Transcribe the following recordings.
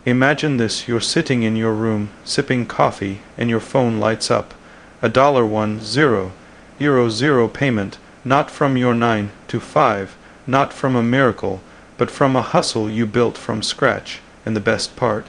Imagine this, you're sitting in your room, sipping coffee, and your phone lights up. $1,000 payment, not from your 9 to 5, not from a miracle, but from a hustle you built from scratch. And the best part,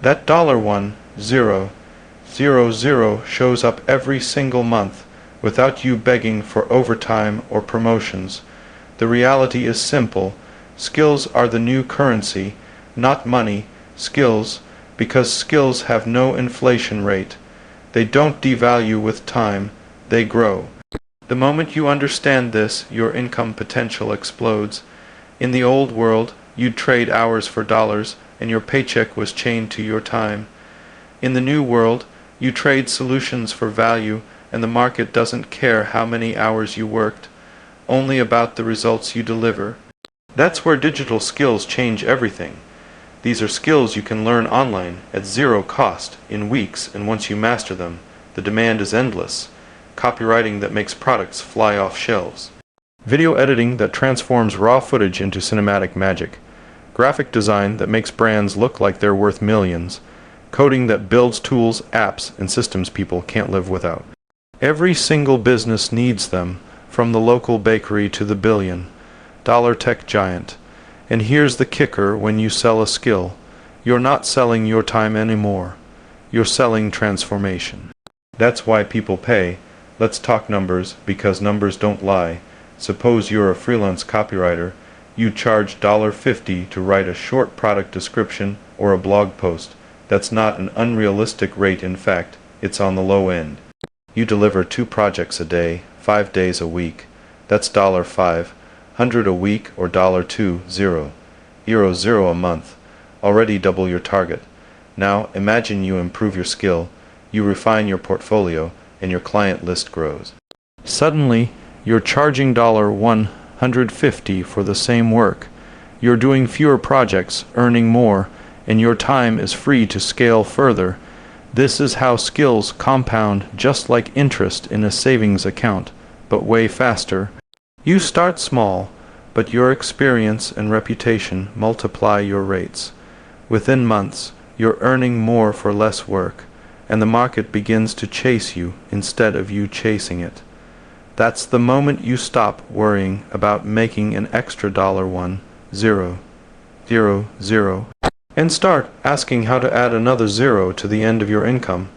that $1,000 shows up every single month, without you begging for overtime or promotions. The reality is simple. Skills are the new currency, not money. Skills, because skills have no inflation rate. They don't devalue with time, they grow. The moment you understand this, your income potential explodes. In the old world, you'd trade hours for dollars, and your paycheck was chained to your time. In the new world, you trade solutions for value, and the market doesn't care how many hours you worked, only about the results you deliver. That's where digital skills change everything. These are skills you can learn online at zero cost in weeks, and once you master them, the demand is endless. Copywriting that makes products fly off shelves. Video editing that transforms raw footage into cinematic magic. Graphic design that makes brands look like they're worth millions. Coding that builds tools, apps, and systems people can't live without. Every single business needs them, from the local bakery to the billion-dollar tech giant. And here's the kicker: when you sell a skill, you're not selling your time anymore. You're selling transformation. That's why people pay. Let's talk numbers, because numbers don't lie. Suppose you're a freelance copywriter. You charge $50 to write a short product description or a blog post. That's not an unrealistic rate. In fact, it's on the low end. You deliver 2 projects a day, 5 days a week. That's $500 a week, or $200 a month. Already double your target. Now imagine you improve your skill, you refine your portfolio, and your client list grows. Suddenly, you're charging $150 for the same work. You're doing fewer projects, earning more, and your time is free to scale further. This is how skills compound, just like interest in a savings account, but way faster. You start small, but your experience and reputation multiply your rates. Within months, you're earning more for less work, and the market begins to chase you instead of you chasing it. That's the moment you stop worrying about making an extra $1,000 and start asking how to add another zero to the end of your income.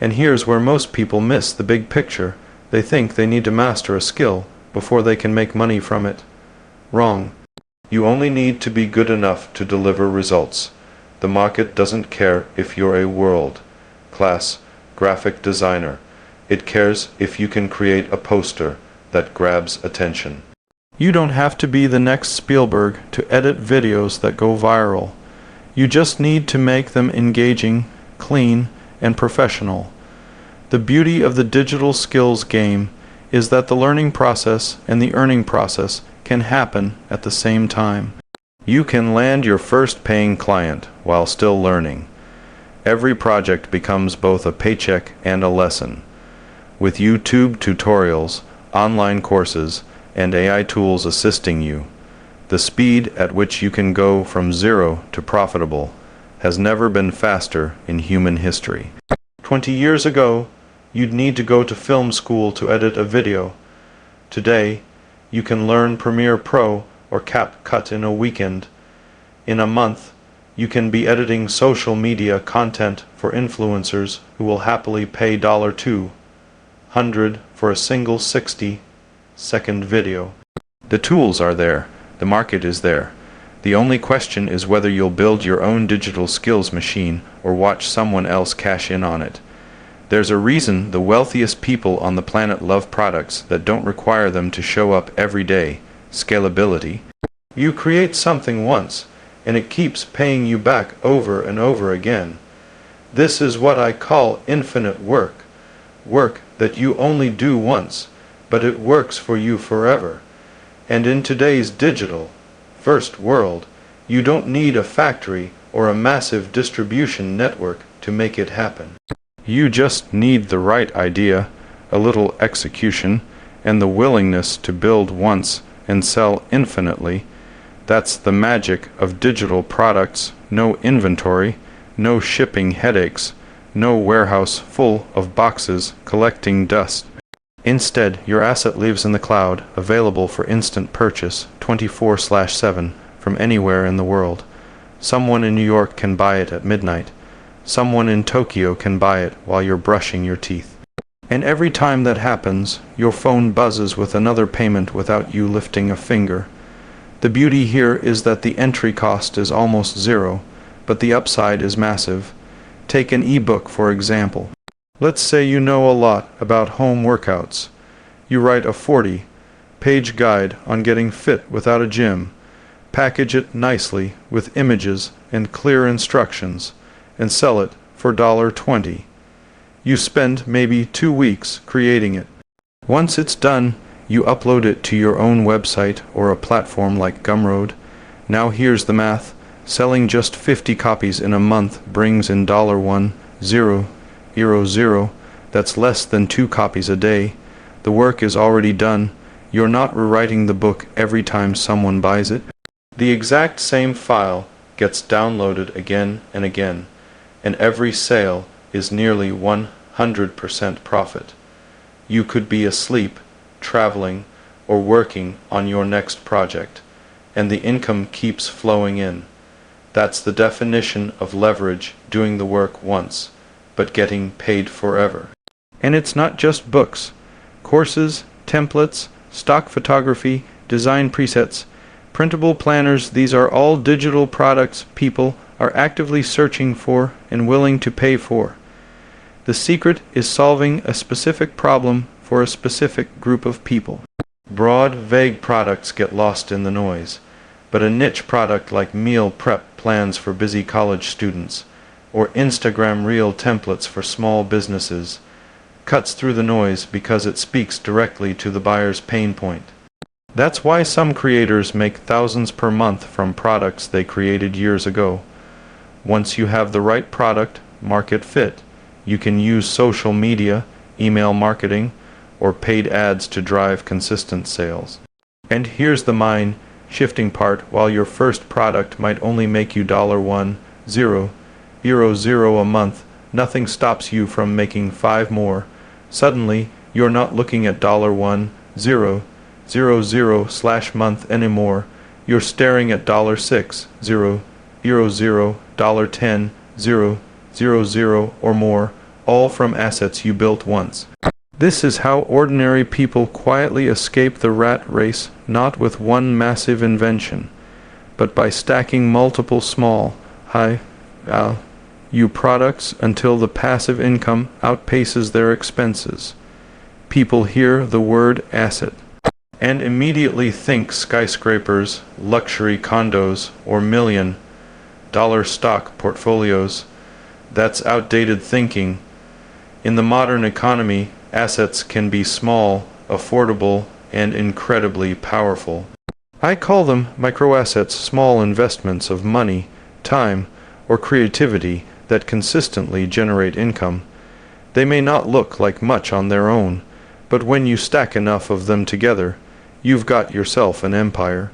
And here's where most people miss the big picture. They think they need to master a skill before they can make money from it. Wrong. You only need to be good enough to deliver results. The market doesn't care if you're a world-class graphic designer. It cares if you can create a poster that grabs attention. You don't have to be the next Spielberg to edit videos that go viral. You just need to make them engaging, clean, and professional. The beauty of the digital skills game is that the learning process and the earning process can happen at the same time. You can land your first paying client while still learning. Every project becomes both a paycheck and a lesson. With YouTube tutorials, online courses, and AI tools assisting you, the speed at which you can go from zero to profitable has never been faster in human history. 20 years ago, you'd need to go to film school to edit a video. Today, you can learn Premiere Pro or CapCut in a weekend. In a month, you can be editing social media content for influencers who will happily pay $200 for a single 60-second video. The tools are there. The market is there. The only question is whether you'll build your own digital skills machine or watch someone else cash in on it. There's a reason the wealthiest people on the planet love products that don't require them to show up every day. Scalability. You create something once, and it keeps paying you back over and over again. This is what I call infinite work. Work that you only do once, but it works for you forever. And in today's digital first world, you don't need a factory or a massive distribution network to make it happen. You just need the right idea, a little execution, and the willingness to build once and sell infinitely. That's the magic of digital products. No inventory, no shipping headaches, no warehouse full of boxes collecting dust. Instead, your asset lives in the cloud, available for instant purchase 24/7 from anywhere in the world. Someone in New York can buy it at midnight. Someone in Tokyo can buy it while you're brushing your teeth. And every time that happens, your phone buzzes with another payment without you lifting a finger. The beauty here is that the entry cost is almost zero, but the upside is massive. Take an ebook, for example. Let's say you know a lot about home workouts. You write a 40-page guide on getting fit without a gym, package it nicely with images and clear instructions, and sell it for $20. You spend maybe 2 weeks creating it. Once it's done, you upload it to your own website or a platform like Gumroad. Now here's the math. Selling just 50 copies in a month brings in $1,000. That's less than 2 copies a day. The work is already done. You're not rewriting the book every time someone buys it. The exact same file gets downloaded again and again, and every sale is nearly 100% profit. You could be asleep, traveling, or working on your next project, and the income keeps flowing in. That's the definition of leverage, doing the work once, but getting paid forever. And it's not just books. Courses, templates, stock photography, design presets, printable planners, these are all digital products people are actively searching for and willing to pay for. The secret is solving a specific problem for a specific group of people. Broad, vague products get lost in the noise, but a niche product like meal prep plans for busy college students, or Instagram reel templates for small businesses, cuts through the noise because it speaks directly to the buyer's pain point. That's why some creators make thousands per month from products they created years ago. Once you have the right product, market fit, you can use social media, email marketing, or paid ads to drive consistent sales. And here's the mind-shifting part. While your first product might only make you $1,000 a month, nothing stops you from making 5 more. Suddenly, you're not looking at $1,000/month anymore. You're staring at $6,000, $10,000, or more, all from assets you built once. This is how ordinary people quietly escape the rat race, not with one massive invention, but by stacking multiple small, high-value products until the passive income outpaces their expenses. People hear the word asset and immediately think skyscrapers, luxury condos, or $1,000,000 stock portfolios. That's outdated thinking. In the modern economy, assets can be small, affordable, and incredibly powerful. I call them microassets, small investments of money, time, or creativity that consistently generate income. They may not look like much on their own, but when you stack enough of them together, you've got yourself an empire.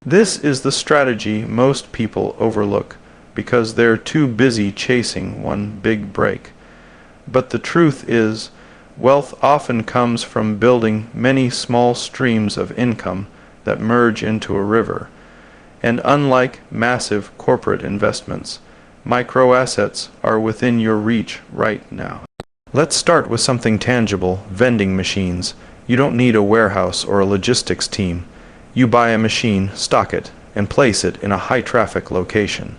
This is the strategy most people overlook because they're too busy chasing one big break. But the truth is, wealth often comes from building many small streams of income that merge into a river. And unlike massive corporate investments, microassets are within your reach right now. Let's start with something tangible: vending machines. You don't need a warehouse or a logistics team. You buy a machine, stock it, and place it in a high-traffic location.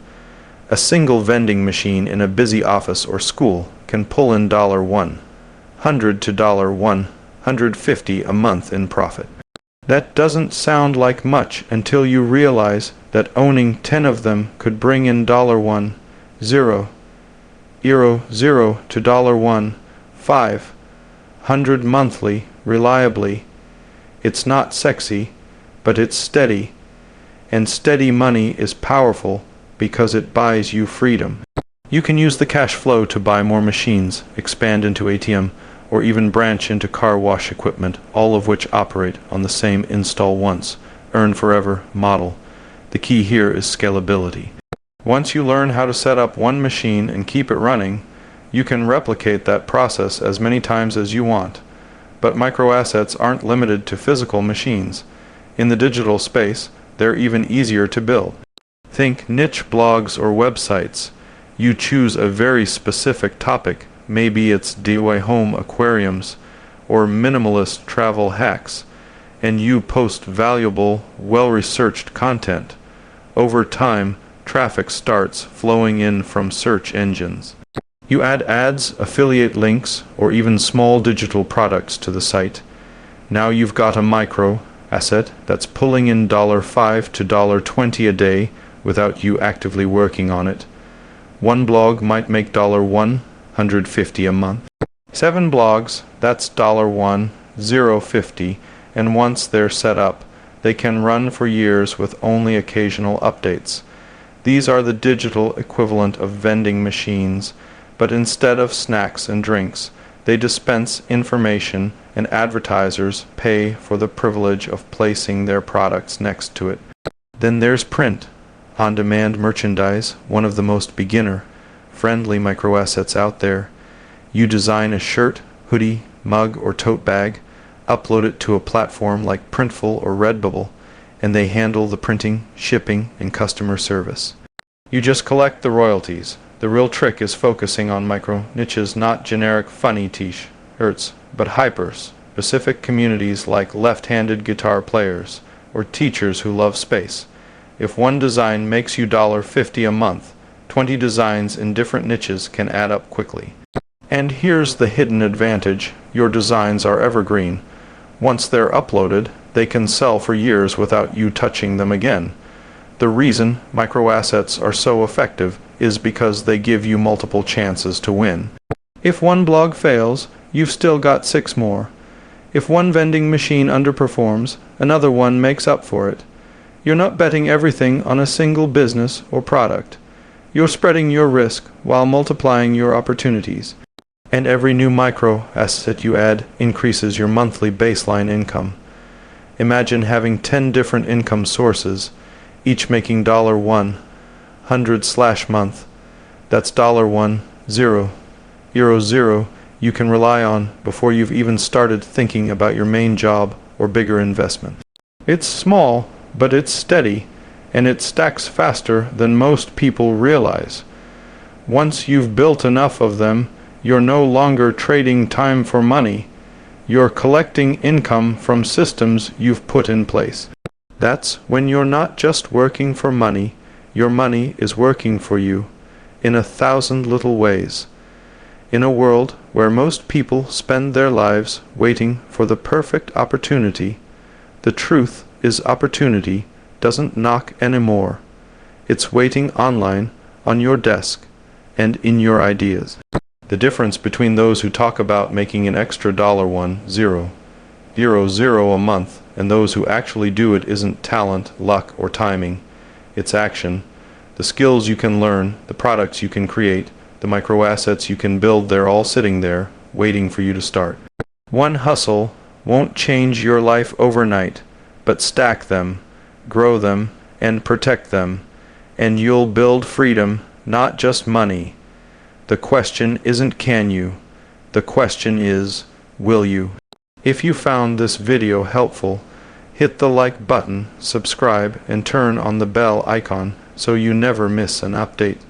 A single vending machine in a busy office or school can pull in $100 to $150 a month in profit. That doesn't sound like much until you realize that owning 10 of them could bring in $100 to $1,500 monthly, reliably. It's not sexy, but it's steady, and steady money is powerful because it buys you freedom. You can use the cash flow to buy more machines, expand into ATM, or even branch into car wash equipment, all of which operate on the same install once, earn forever model. The key here is scalability. Once you learn how to set up one machine and keep it running, you can replicate that process as many times as you want. But microassets aren't limited to physical machines. In the digital space, they're even easier to build. Think niche blogs or websites. You choose a very specific topic. Maybe it's DIY home aquariums or minimalist travel hacks, and you post valuable, well-researched content. Over time, traffic starts flowing in from search engines. You add ads, affiliate links, or even small digital products to the site. Now you've got a micro asset that's pulling in $5 to $20 a day without you actively working on it. One blog might make $150 a month. 7 blogs, that's $1,050, and once they're set up, they can run for years with only occasional updates. These are the digital equivalent of vending machines, but instead of snacks and drinks, they dispense information, and advertisers pay for the privilege of placing their products next to it. Then there's print, on-demand merchandise, one of the most beginner-friendly microassets out there. You design a shirt, hoodie, mug, or tote bag, upload it to a platform like Printful or Redbubble, and they handle the printing, shipping, and customer service. You just collect the royalties. The real trick is focusing on micro niches, not generic funny t-shirts, but hyper-specific communities like left-handed guitar players or teachers who love space. If one design makes you $50 a month, 20 designs in different niches can add up quickly. And here's the hidden advantage: your designs are evergreen. Once they're uploaded, they can sell for years without you touching them again. The reason microassets are so effective is because they give you multiple chances to win. If one blog fails, you've still got 6 more. If one vending machine underperforms, another one makes up for it. You're not betting everything on a single business or product. You're spreading your risk while multiplying your opportunities. And every new micro asset you add increases your monthly baseline income. Imagine having 10 different income sources, each making $100/month. That's $1,000 you can rely on before you've even started thinking about your main job or bigger investment. It's small, but it's steady, and it stacks faster than most people realize. Once you've built enough of them, you're no longer trading time for money. You're collecting income from systems you've put in place. That's when you're not just working for money, your money is working for you in 1,000 little ways. In a world where most people spend their lives waiting for the perfect opportunity, the truth is opportunity doesn't knock anymore. It's waiting online, on your desk, and in your ideas. The difference between those who talk about making an extra $1,000 a month and those who actually do it isn't talent, luck, or timing. It's action. The skills you can learn, the products you can create, the microassets you can build, they're all sitting there, waiting for you to start. One hustle won't change your life overnight, but stack them, grow them, and protect them, and you'll build freedom, not just money. The question isn't can you, the question is will you. If you found this video helpful, hit the like button, subscribe, and turn on the bell icon so you never miss an update.